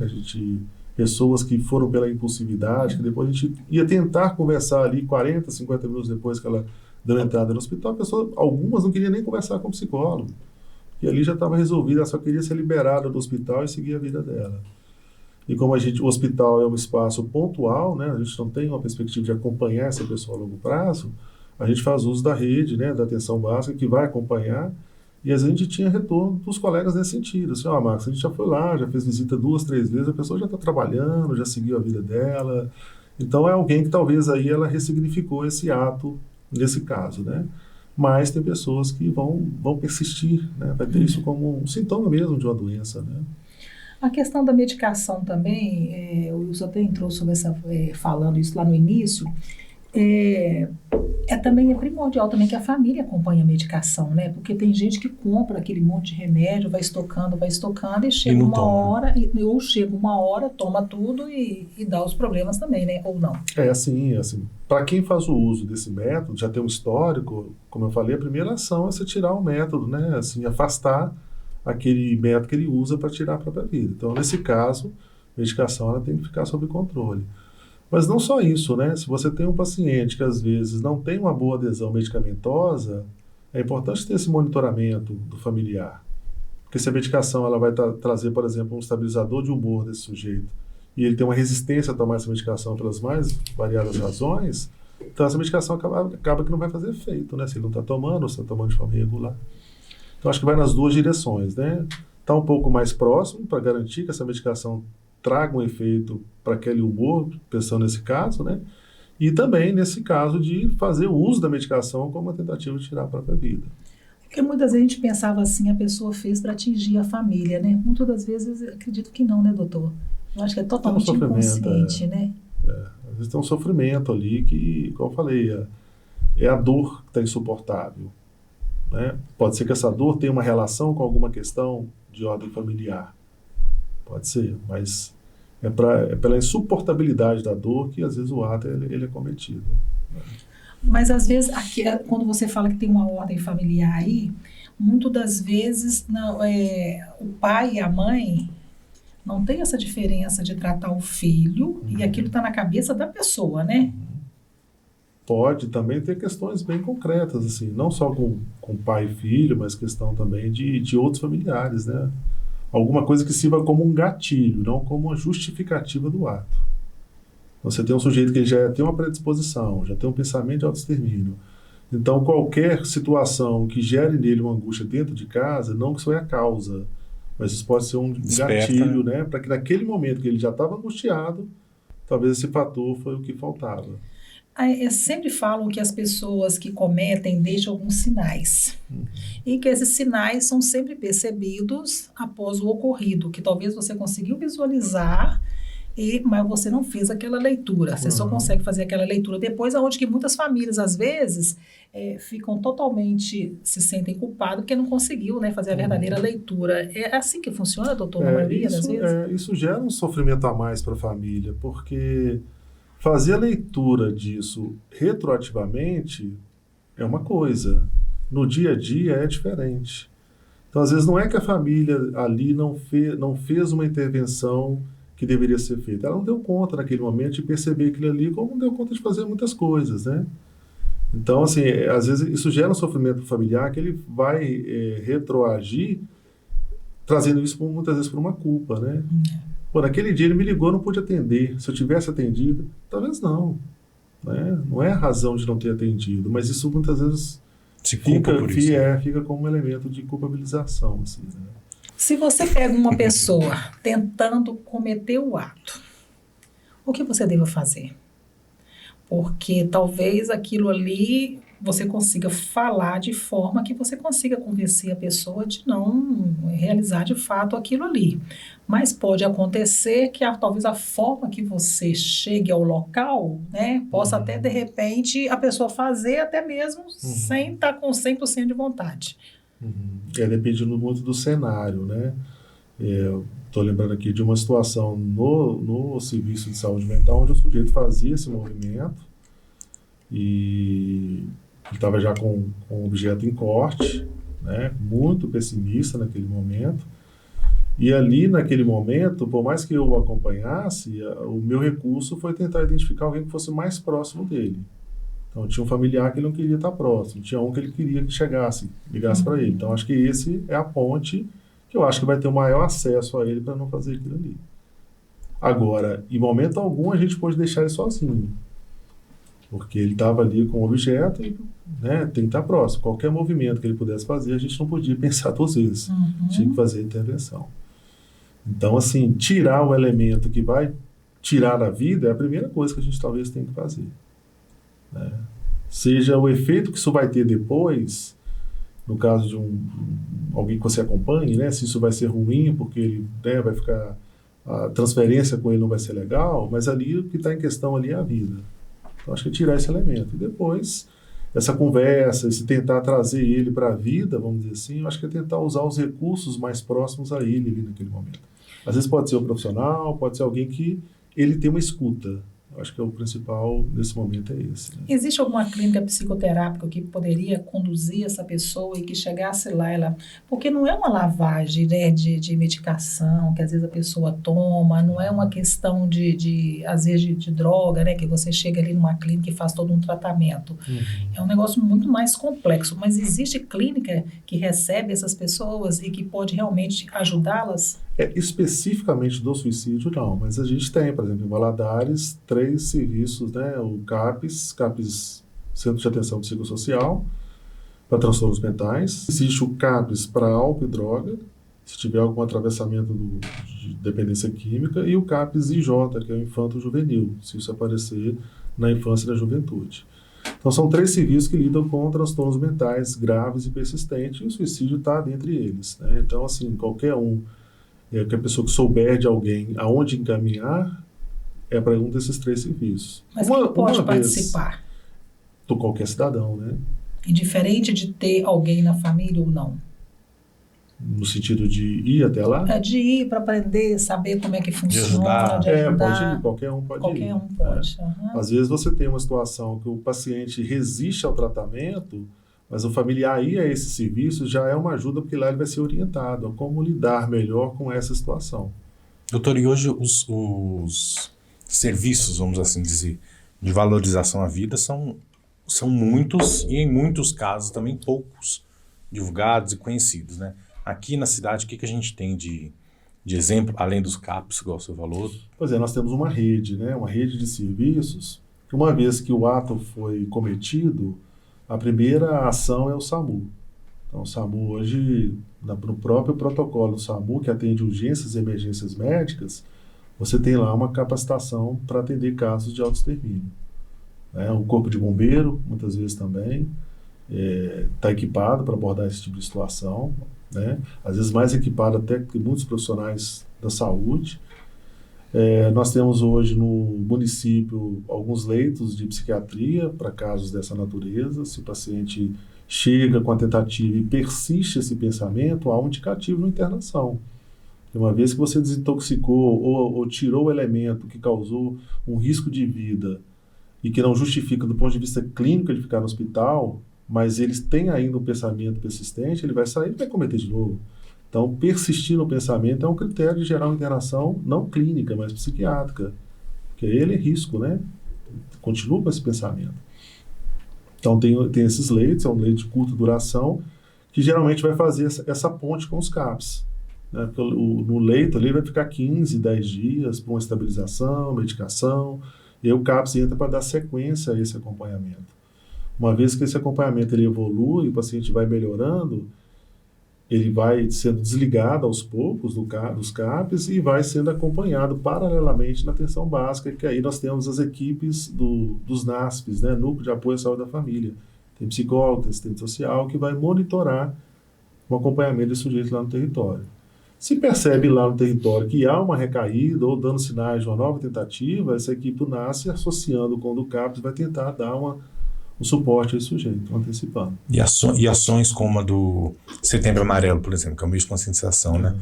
pessoas que foram pela impulsividade, que depois a gente ia tentar conversar ali 40, 50 minutos depois que ela deu a entrada no hospital, algumas não queriam nem conversar com o psicólogo, e ali já estava resolvido, ela só queria ser liberada do hospital e seguir a vida dela. E como o hospital é um espaço pontual, né, a gente não tem uma perspectiva de acompanhar essa pessoa a longo prazo, a gente faz uso da rede, né, da atenção básica, que vai acompanhar, e às vezes a gente tinha retorno dos colegas nesse sentido. Assim, Marcos, a gente já foi lá, já fez visita 2, 3 vezes, a pessoa já está trabalhando, já seguiu a vida dela. Então é alguém que talvez aí ela ressignificou esse ato, nesse caso, né? Mas tem pessoas que vão persistir, né? Vai ter isso como um sintoma mesmo de uma doença, né? A questão da medicação também, o Wilson até entrou sobre falando isso lá no início, também é primordial também que a família acompanhe a medicação, né? Porque tem gente que compra aquele monte de remédio, vai estocando e chega uma hora, toma tudo e dá os problemas também, né? Ou não? Assim, para quem faz o uso desse método, já tem um histórico, como eu falei, a primeira ação é você tirar o método, né? Assim, afastar aquele método que ele usa para tirar a própria vida. Então, nesse caso, a medicação ela tem que ficar sob controle. Mas não só isso, né? Se você tem um paciente que às vezes não tem uma boa adesão medicamentosa, é importante ter esse monitoramento do familiar. Porque se a medicação ela vai trazer, por exemplo, um estabilizador de humor desse sujeito, e ele tem uma resistência a tomar essa medicação pelas mais variadas razões, então essa medicação acaba que não vai fazer efeito, né? Se ele não está tomando, ou se está tomando de forma irregular. Então acho que vai nas duas direções, né? Está um pouco mais próximo para garantir que essa medicação traga um efeito para aquele humor, pensando nesse caso, né? E também nesse caso de fazer o uso da medicação como uma tentativa de tirar a própria vida. Porque muitas vezes a gente pensava assim, a pessoa fez para atingir a família, né? Muitas das vezes, acredito que não, né, doutor? Eu acho que é totalmente inconsciente, né? Às vezes tem um sofrimento ali que, como eu falei, é a dor que está insuportável, né? Pode ser que essa dor tenha uma relação com alguma questão de ordem familiar. Pode ser, mas é pela insuportabilidade da dor que às vezes o ato ele é cometido. Mas às vezes, quando você fala que tem uma ordem familiar aí, muitas das vezes o pai e a mãe não tem essa diferença de tratar o filho e aquilo está na cabeça da pessoa, né? Pode também ter questões bem concretas, assim, não só com pai e filho, mas questão também de outros familiares, né? Alguma coisa que sirva como um gatilho, não como uma justificativa do ato. Você tem um sujeito que já tem uma predisposição, já tem um pensamento de autoextermínio. Então, qualquer situação que gere nele uma angústia dentro de casa, não que isso é a causa, mas isso pode ser um gatilho, né? Para que naquele momento que ele já estava angustiado, talvez esse fator foi o que faltava. Sempre falam que as pessoas que cometem deixam alguns sinais. E que esses sinais são sempre percebidos após o ocorrido, que talvez você conseguiu visualizar, mas você não fez aquela leitura. Você só consegue fazer aquela leitura depois, onde que muitas famílias, às vezes, ficam totalmente, se sentem culpados porque não conseguiu, né, fazer a verdadeira leitura. É assim que funciona, doutor, na maioria das vezes? Isso gera um sofrimento a mais para a família, porque fazer a leitura disso retroativamente é uma coisa, no dia a dia é diferente. Então, às vezes, não é que a família ali não fez uma intervenção que deveria ser feita. Ela não deu conta naquele momento de perceber aquilo ali, como não deu conta de fazer muitas coisas, né? Então, assim, às vezes isso gera um sofrimento familiar que ele vai retroagir, trazendo isso muitas vezes por uma culpa, né? Pô, naquele dia ele me ligou, não pude atender. Se eu tivesse atendido, talvez não. né? Não é a razão de não ter atendido, mas isso muitas vezes Se culpa por isso. fica como um elemento de culpabilização. Assim, né? Se você pega uma pessoa tentando cometer o ato, o que você deve fazer? Porque talvez aquilo ali você consiga falar de forma que você consiga convencer a pessoa de não realizar de fato aquilo ali. Mas pode acontecer que talvez a forma que você chegue ao local, né, possa até de repente a pessoa fazer até mesmo sem estar com 100% de vontade. Dependendo muito do cenário, né? Estou lembrando aqui de uma situação no serviço de saúde mental onde o sujeito fazia esse movimento e ele estava já com o objeto em corte, né? Muito pessimista naquele momento. E ali, naquele momento, por mais que eu o acompanhasse, o meu recurso foi tentar identificar alguém que fosse mais próximo dele. Então, tinha um familiar que ele não queria estar próximo, tinha um que ele queria que chegasse, ligasse para ele. Então, acho que esse é a ponte que eu acho que vai ter o maior acesso a ele para não fazer aquilo ali. Agora, em momento algum, a gente pode deixar ele sozinho, porque ele estava ali com o objeto e, né, tem que estar próximo. Qualquer movimento que ele pudesse fazer, a gente não podia pensar 2 vezes. Tinha que fazer a intervenção. Então, assim, tirar o elemento que vai tirar a vida é a primeira coisa que a gente talvez tenha que fazer. Né? Seja o efeito que isso vai ter depois, no caso de alguém que você acompanhe, né, se isso vai ser ruim, porque ele, né, vai ficar, a transferência com ele não vai ser legal, mas ali o que está em questão ali é a vida. Então, acho que é tirar esse elemento. E depois, essa conversa, esse tentar trazer ele para a vida, vamos dizer assim, eu acho que é tentar usar os recursos mais próximos a ele ali naquele momento. Às vezes pode ser um profissional, pode ser alguém que ele tem uma escuta. Eu acho que o principal nesse momento é esse. Né? Existe alguma clínica psicoterápica que poderia conduzir essa pessoa e que chegasse lá, porque não é uma lavagem, né, de medicação que às vezes a pessoa toma, não é uma questão às vezes de droga, né, que você chega ali numa clínica e faz todo um tratamento. É um negócio muito mais complexo, mas existe clínica que recebe essas pessoas e que pode realmente ajudá-las? Especificamente do suicídio, não, mas a gente tem, por exemplo, em Valadares, 3 serviços, né, o CAPS, Centro de Atenção Psicossocial, para transtornos mentais. Existe o CAPS para álcool e droga, se tiver algum atravessamento de dependência química, e o CAPS IJ, que é o infanto-juvenil, se isso aparecer na infância e na juventude. Então, são 3 serviços que lidam com transtornos mentais graves e persistentes, e o suicídio está dentre eles. Né? Então, assim, qualquer um que a pessoa que souber de alguém aonde encaminhar, é para um desses 3 serviços. Mas quem pode participar? Qualquer cidadão, né? Indiferente de ter alguém na família ou não? No sentido de ir até lá? De ir para aprender, saber como é que funciona, de ajudar. Pode ir, qualquer um pode ir. Qualquer um pode. Às vezes você tem uma situação que o paciente resiste ao tratamento, mas o familiar ir a esse serviço já é uma ajuda, porque lá ele vai ser orientado a como lidar melhor com essa situação. Doutor, e hoje os serviços, vamos assim dizer, de valorização à vida são muitos e em muitos casos também poucos divulgados e conhecidos, né? Aqui na cidade, o que a gente tem de exemplo, além dos CAPs, igual você falou? Pois é, nós temos uma rede, né? Uma rede de serviços, que uma vez que o ato foi cometido, a primeira ação é o SAMU. Então, o SAMU hoje, no próprio protocolo do SAMU, que atende urgências e emergências médicas, você tem lá uma capacitação para atender casos de autoextermínio. O corpo de bombeiro, muitas vezes também, está equipado para abordar esse tipo de situação, né? Às vezes mais equipado até que muitos profissionais da saúde. Nós temos hoje no município alguns leitos de psiquiatria para casos dessa natureza. Se o paciente chega com a tentativa e persiste esse pensamento, há um indicativo na internação. E uma vez que você desintoxicou ou tirou o elemento que causou um risco de vida e que não justifica do ponto de vista clínico ele ficar no hospital, mas eles têm ainda um pensamento persistente, ele vai sair e vai cometer de novo. Então, persistir no pensamento é um critério de gerar uma internação não clínica, mas psiquiátrica. Porque ele é risco, né? Continua com esse pensamento. Então, tem esses leitos, é um leito de curta duração, que geralmente vai fazer essa ponte com os CAPs. Né? Porque no leito ali vai ficar 15, 10 dias para uma estabilização, medicação, E aí o CAPS entra para dar sequência a esse acompanhamento. Uma vez que esse acompanhamento ele evolui, o paciente vai melhorando, ele vai sendo desligado aos poucos dos CAPs e vai sendo acompanhado paralelamente na atenção básica, que aí nós temos as equipes dos NASPs, né, Núcleo de Apoio à Saúde da Família. Tem psicólogo, tem assistente social, que vai monitorar o acompanhamento desse sujeito lá no território. Se percebe lá no território que há uma recaída ou dando sinais de uma nova tentativa, essa equipe do NASP, associando com o do CAPS, vai tentar dar um suporte a esse sujeito, antecipando. E ações como a do Setembro Amarelo, por exemplo, que é o mês de conscientização, né?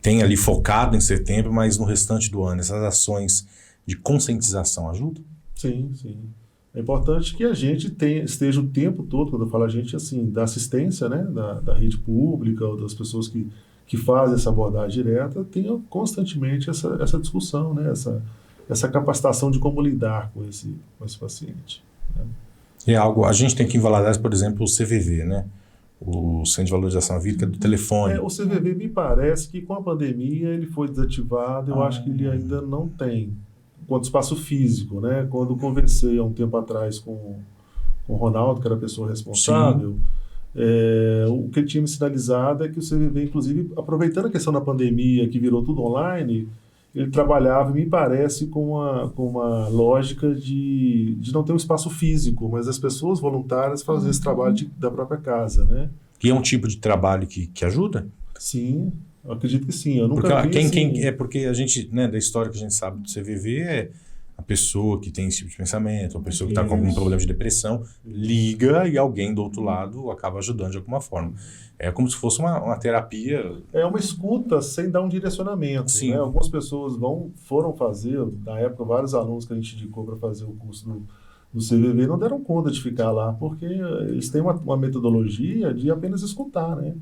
Tem ali focado em setembro, mas no restante do ano, essas ações de conscientização ajudam? Sim, sim. É importante que a gente esteja o tempo todo, quando eu falo a gente, assim, da assistência, né, da rede pública ou das pessoas que fazem essa abordagem direta, tenha constantemente essa discussão, né, essa capacitação de como lidar com esse paciente. Né? É algo, a gente tem aqui em Valadares, por exemplo, o CVV, né? O Centro de Valorização à Vida, que é do telefone. O CVV me parece que com a pandemia ele foi desativado, eu acho que ele ainda não tem. Quanto espaço físico, né? Quando conversei há um tempo atrás com o Ronaldo, que era a pessoa responsável, o que ele tinha me sinalizado é que o CVV, inclusive, aproveitando a questão da pandemia, que virou tudo online, ele trabalhava, me parece, com uma lógica de não ter um espaço físico, mas as pessoas voluntárias fazerem esse trabalho da própria casa, né? E é um tipo de trabalho que ajuda? Sim, eu acredito que sim. Eu nunca porque vi porque a gente, né, da história que a gente sabe do CVV é a pessoa que tem esse tipo de pensamento, a pessoa que está com algum problema de depressão, liga e alguém do outro lado acaba ajudando de alguma forma. É como se fosse uma terapia. É uma escuta sem dar um direcionamento. Sim. Né? Algumas pessoas foram fazer, na época, vários alunos que a gente indicou para fazer o curso do CVV não deram conta de ficar lá, porque eles têm uma metodologia de apenas escutar, né?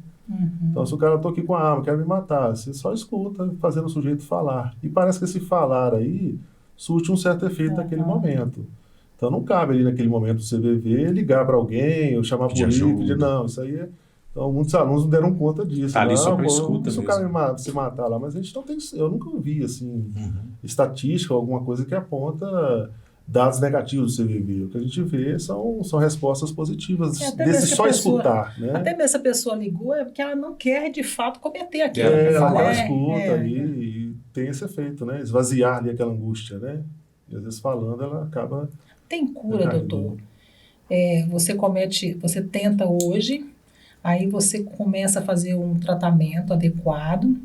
Então, se o cara está aqui com a arma, quer me matar, você só escuta, fazendo o sujeito falar. E parece que esse falar aí surte um certo efeito naquele momento. Então, não cabe ali naquele momento do CVV ligar para alguém ou chamar a polícia, pedir, não, isso aí é... Então, muitos alunos não deram conta disso. Tá ali não, só para escuta se o cara se matar lá, mas a gente não tem... Eu nunca vi, assim, estatística ou alguma coisa que aponta dados negativos do CVV. O que a gente vê são respostas positivas desse só escutar. Né? Até mesmo se a pessoa ligou é porque ela não quer, de fato, cometer aquilo. Ela escuta ali e tem esse efeito, né? Esvaziar ali aquela angústia, né? E às vezes falando, ela acaba... Tem cura, doutor. Você tenta hoje, aí você começa a fazer um tratamento adequado.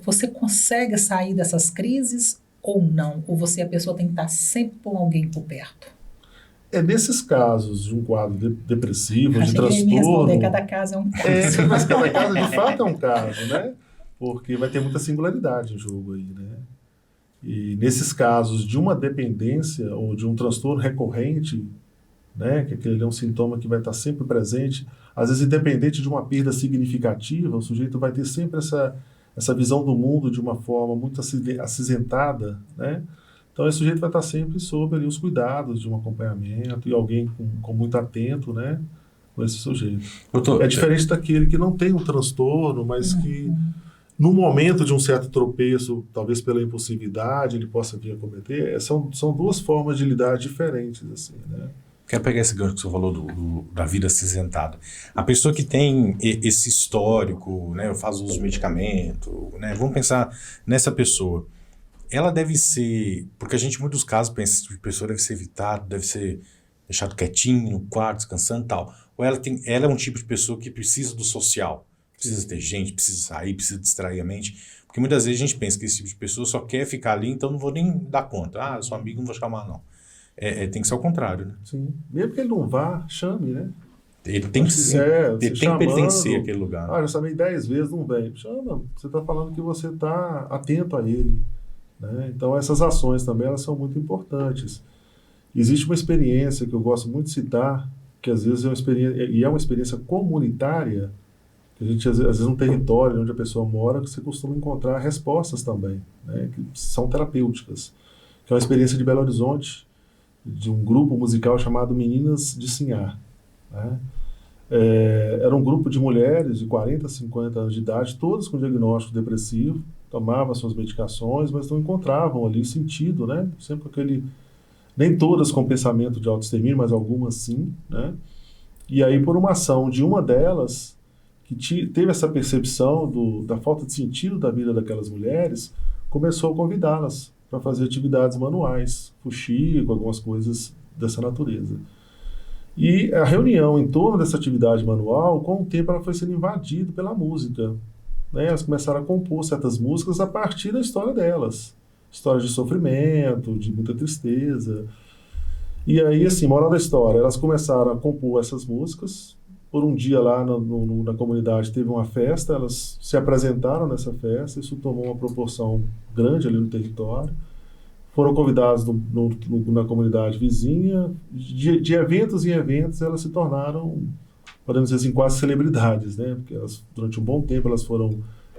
Você consegue sair dessas crises ou não? Ou a pessoa tem que estar sempre com alguém por perto? Nesses casos de um quadro depressivo, de transtorno... Me responder, cada caso é um caso. Mas cada caso, de fato, é um caso, né? Porque vai ter muita singularidade em jogo aí, né? E nesses casos de uma dependência ou de um transtorno recorrente, né, que aquele é um sintoma que vai estar sempre presente, às vezes independente de uma perda significativa, o sujeito vai ter sempre essa visão do mundo de uma forma muito acinzentada, né? Então esse sujeito vai estar sempre sob ali os cuidados de um acompanhamento e alguém com muito atento, né, com esse sujeito. É diferente daquele que não tem um transtorno, mas que no momento de um certo tropeço, talvez pela impulsividade, ele possa vir a cometer. São duas formas de lidar diferentes, assim, né? Quero pegar esse gancho que você falou da vida acinzentada. A pessoa que tem esse histórico, né, faz uso de medicamento, né, vamos pensar nessa pessoa. Ela deve ser, porque a gente em muitos casos pensa que esse tipo de pessoa deve ser evitado, deve ser deixado quietinho, no quarto, descansando e tal. Ou ela é um tipo de pessoa que precisa do social. Precisa ter gente, precisa sair, precisa distrair a mente. Porque muitas vezes a gente pensa que esse tipo de pessoa só quer ficar ali, então não vou nem dar conta. Eu sou amigo, não vou chamar, não. Tem que ser ao contrário, né? Sim. Mesmo que ele não vá, chame, né? Ele tem que pertencer àquele lugar. Já chamei 10 vezes, não vem. Chama, você está falando que você está atento a ele. Né? Então essas ações também elas são muito importantes. Existe uma experiência que eu gosto muito de citar, que às vezes é uma experiência comunitária, que a gente, às vezes, num território onde a pessoa mora, que você costuma encontrar respostas também, né, que são terapêuticas. Que é uma experiência de Belo Horizonte, de um grupo musical chamado Meninas de Sinhá. Né? Era um grupo de mulheres de 40, 50 anos de idade, todas com diagnóstico depressivo, tomavam suas medicações, mas não encontravam ali sentido, né? Sempre com aquele... Nem todas com pensamento de autoextermínio, mas algumas sim, né? E aí, por uma ação de uma delas, que teve essa percepção da falta de sentido da vida daquelas mulheres, começou a convidá-las para fazer atividades manuais, fuxico, algumas coisas dessa natureza. E a reunião em torno dessa atividade manual, com o tempo ela foi sendo invadida pela música, né? Elas começaram a compor certas músicas a partir da história delas. Histórias de sofrimento, de muita tristeza. E aí, assim, moral da história, elas começaram a compor essas músicas. Por um dia lá na comunidade teve uma festa, elas se apresentaram nessa festa, isso tomou uma proporção grande ali no território. Foram convidadas na comunidade vizinha, de eventos em eventos elas se tornaram, podemos dizer assim, quase celebridades, né? Porque elas, durante um bom tempo elas foram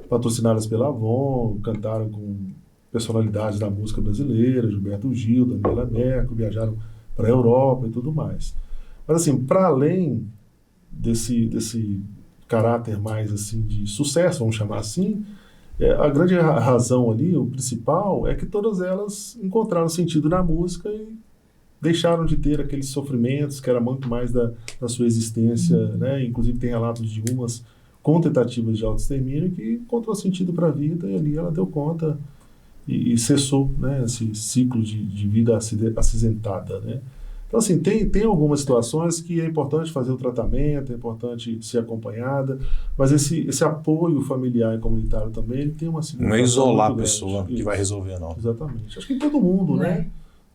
patrocinadas pela Avon, cantaram com personalidades da música brasileira, Gilberto Gil, Daniela Mercury, viajaram para a Europa e tudo mais. Mas assim, para além desse caráter mais assim de sucesso, vamos chamar assim, a grande razão ali, o principal, é que todas elas encontraram sentido na música e deixaram de ter aqueles sofrimentos que era muito mais da sua existência, né? Inclusive tem relatos de umas com tentativas de autoextermínio que encontrou sentido para a vida e ali ela deu conta e cessou, né, esse ciclo de vida acinzentada, né? Então, assim, tem algumas situações que é importante fazer o tratamento, é importante ser acompanhada, mas esse apoio familiar e comunitário também, ele tem uma significação. Não é isolar a pessoa que vai resolver, não. Exatamente. Acho que em todo mundo, né?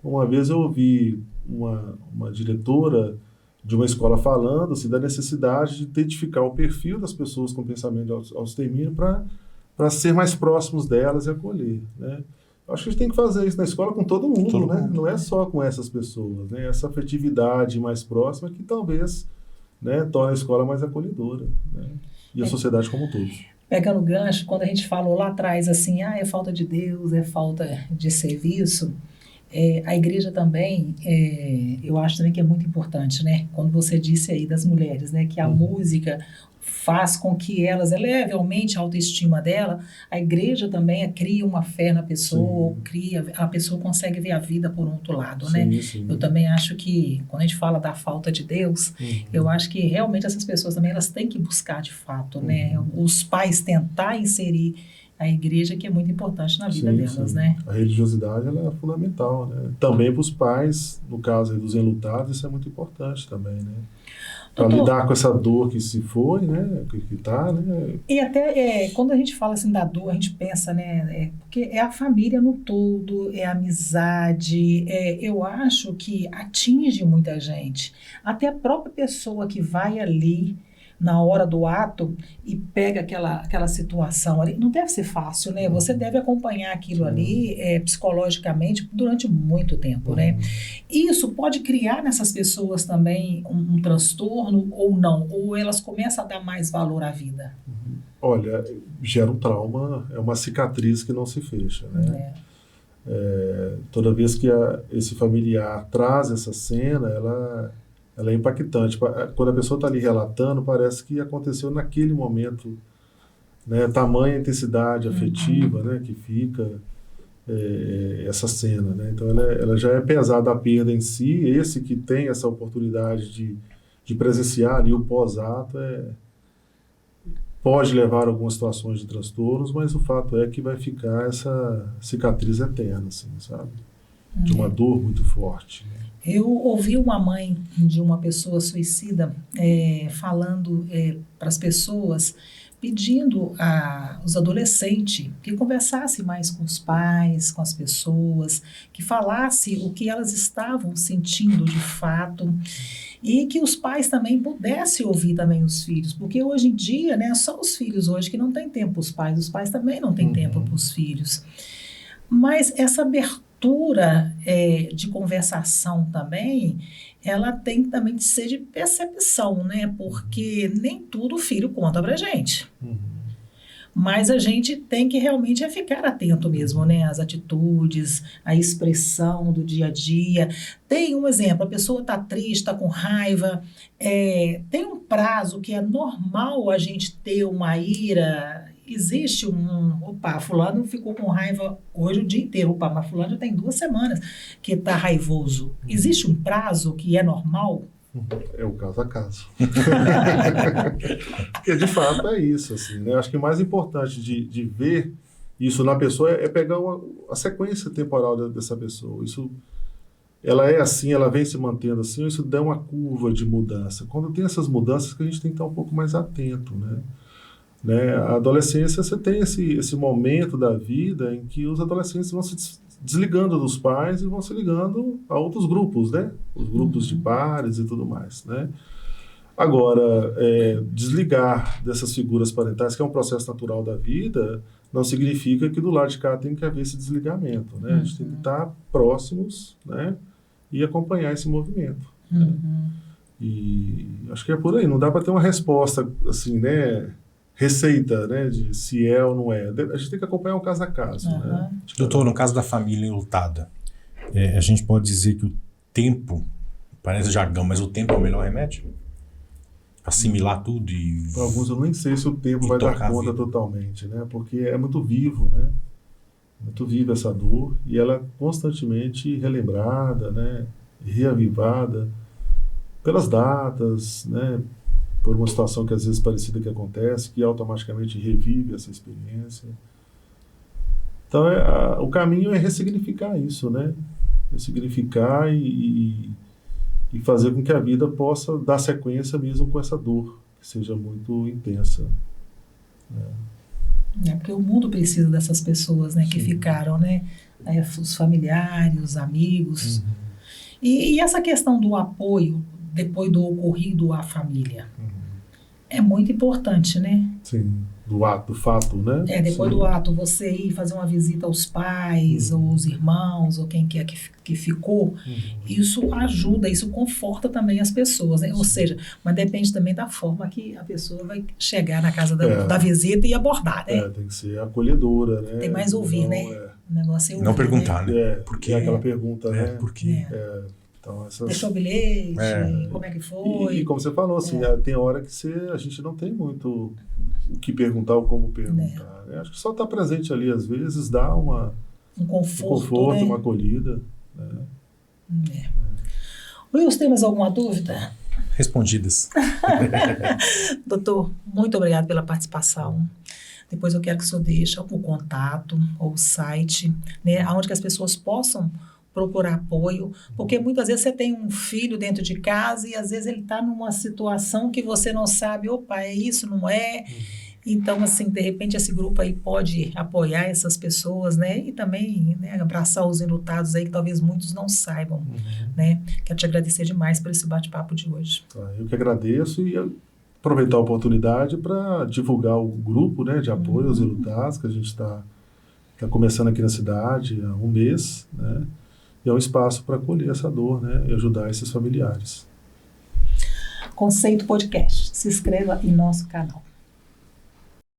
Uma vez eu ouvi uma diretora de uma escola falando assim, da necessidade de identificar o perfil das pessoas com pensamento de autoextermínio para ser mais próximos delas e acolher, né? Acho que a gente tem que fazer isso na escola com todo mundo, né? Não é só com essas pessoas, né? Essa afetividade mais próxima que talvez, né, torne a escola mais acolhedora, né? E a sociedade como um todo. Pegando o gancho, quando a gente falou lá atrás assim, é falta de Deus, é falta de serviço, a igreja também, eu acho também que é muito importante, né? Quando você disse aí das mulheres, né, que a música faz com que elas elevem, aumente a autoestima dela, a igreja também cria uma fé na pessoa, a pessoa consegue ver a vida por outro lado, né? Sim. Eu também acho que, quando a gente fala da falta de Deus, eu acho que realmente essas pessoas também, elas têm que buscar de fato, né? Os pais tentar inserir a igreja, que é muito importante na vida delas, né? A religiosidade, ela é fundamental, né? Também para os pais, no caso aí dos enlutados, isso é muito importante também, né? Para lidar com essa dor que se foi, né? Que tá, né? E até quando a gente fala assim da dor, a gente pensa, né? Porque é a família no todo, é a amizade. Eu acho que atinge muita gente. Até a própria pessoa que vai ali na hora do ato e pega aquela situação ali, não deve ser fácil, né? Você deve acompanhar aquilo ali psicologicamente durante muito tempo, né? Isso pode criar nessas pessoas também um transtorno ou não? Ou elas começam a dar mais valor à vida? Olha, gera um trauma, é uma cicatriz que não se fecha, né? Toda vez que esse familiar traz essa cena, ela é impactante. Quando a pessoa está ali relatando, parece que aconteceu naquele momento, né? Tamanha intensidade afetiva, né? Que fica essa cena, né? Então ela já é pesada a perda em si. Esse que tem essa oportunidade de presenciar ali o pós-ato pode levar a algumas situações de transtornos, mas o fato é que vai ficar essa cicatriz eterna, assim, sabe? De uma dor muito forte, né? Eu ouvi uma mãe de uma pessoa suicida falando para as pessoas, pedindo aos adolescentes que conversassem mais com os pais, com as pessoas, que falasse o que elas estavam sentindo de fato e que os pais também pudessem ouvir também os filhos, porque hoje em dia, né, só os filhos hoje que não têm tempo para os pais também não têm tempo para os filhos. Mas essa abertura de conversação também, ela tem também de ser de percepção, né? Porque nem tudo o filho conta pra gente. Mas a gente tem que realmente ficar atento mesmo, né? As atitudes, a expressão do dia a dia. Tem um exemplo, a pessoa está triste, está com raiva, tem um prazo que é normal a gente ter uma ira existe opa, fulano ficou com raiva hoje o dia inteiro, opa, mas fulano já tem 2 semanas que está raivoso. Existe um prazo que é normal? É o caso a caso. Porque, de fato, é isso. Assim, né? Acho que o mais importante de ver isso na pessoa é pegar a sequência temporal dessa pessoa. Isso, ela é assim, ela vem se mantendo assim, isso dá uma curva de mudança. Quando tem essas mudanças que a gente tem que estar um pouco mais atento, né? A adolescência, você tem esse momento da vida em que os adolescentes vão se desligando dos pais e vão se ligando a outros grupos, né? Os grupos de pares e tudo mais, né? Agora, desligar dessas figuras parentais, que é um processo natural da vida, não significa que do lado de cá tem que haver esse desligamento, né? A gente tem que estar próximos, né? E acompanhar esse movimento. Né? E acho que é por aí. Não dá para ter uma resposta, assim, né? Receita, né, de se é ou não é. A gente tem que acompanhar o caso a caso. Né? Doutor, no caso da família enlutada, a gente pode dizer que o tempo, parece jargão, mas o tempo é o melhor remédio? Assimilar tudo e... Para alguns eu nem sei se o tempo vai dar conta totalmente, né? Porque é muito vivo, né? Muito viva essa dor e ela é constantemente relembrada, né? Reavivada pelas datas, né? Por uma situação que às vezes parecida que acontece, que automaticamente revive essa experiência. Então, o caminho é ressignificar isso, né? Ressignificar e fazer com que a vida possa dar sequência mesmo com essa dor, que seja muito intensa. Porque o mundo precisa dessas pessoas, né, que ficaram, né? Os familiares, os amigos. E essa questão do apoio depois do ocorrido à família. É muito importante, né? Sim, do fato, né? Depois do ato, você ir fazer uma visita aos pais, ou aos irmãos, ou quem quer que ficou, isso ajuda, isso conforta também as pessoas, né? Ou seja, mas depende também da forma que a pessoa vai chegar na casa da visita e abordar, né? Tem que ser acolhedora, né? Tem mais ouvir, né? O negócio é ouvir, não perguntar, né? Porque é aquela pergunta, né? Por quê? Então, deixou o bilhete, como é que foi? E como você falou, assim, tem hora que a gente não tem muito o que perguntar ou como perguntar. Acho que só estar presente ali, às vezes, dá um conforto, né? Uma acolhida. Né? Wilson, tem mais alguma dúvida? Respondidas. Doutor, muito obrigado pela participação. Depois eu quero que o senhor deixe o contato ou o site, né, onde que as pessoas possam procurar apoio, porque muitas vezes você tem um filho dentro de casa e às vezes ele está numa situação que você não sabe, opa, é isso, não é? Então, assim, de repente esse grupo aí pode apoiar essas pessoas, né? E também, né, abraçar os enlutados aí que talvez muitos não saibam, né? Quero te agradecer demais por esse bate-papo de hoje. Eu que agradeço e aproveitar a oportunidade para divulgar o grupo, né, de apoio aos enlutados, que a gente está começando aqui na cidade há um mês, né? E é um espaço para acolher essa dor, né? E ajudar esses familiares. Conceito Podcast. Se inscreva em nosso canal.